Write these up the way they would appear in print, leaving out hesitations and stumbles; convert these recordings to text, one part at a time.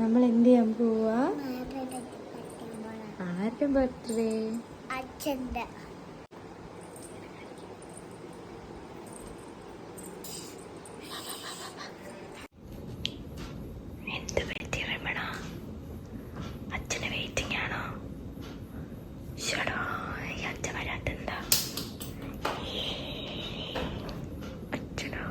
നമ്മൾ എന്ത് ചെയ്യാൻ പോവാ? ആരുടെ ബർത്ത്ഡേ? അച്ഛൻ്റെ. എന്ത് പറ്റി രമണ? അച്ഛന് വെയിറ്റിംഗ് ആണോ? ഷടോ, ഈ അച്ഛൻ വരാത്തെന്താ? അച്ഛനോ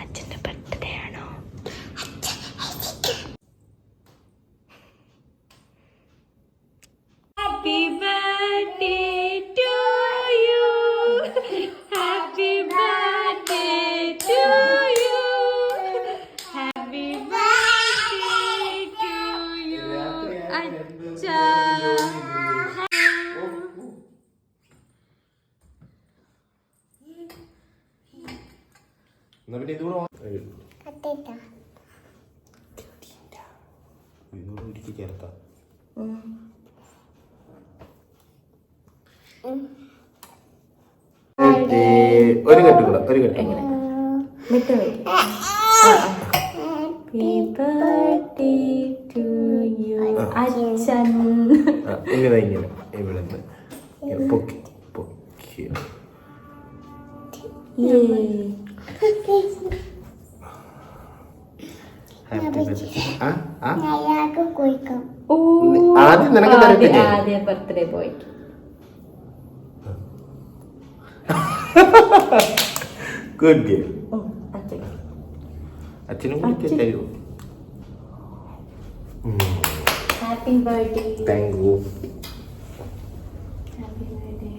അച്ഛൻ്റെ ബർത്ത്ഡേ ആണോ? Happy birthday to you. Happy birthday to you. Happy birthday to you അച്ഛാ. ഒരു കെട്ട് കൂടെ, ഒരു കെട്ട് കൂടെ. ഇങ്ങനെ ഇങ്ങനെ ഇവിടെ നിന്ന് പൊക്കി പൊക്കി. ആദ്യം നിനക്ക് ആദ്യം ബർത്ത്ഡേ പോയി. Good girl. അച്ഛനും കൂടി തരൂ. Happy birthday. Thank you. Happy birthday.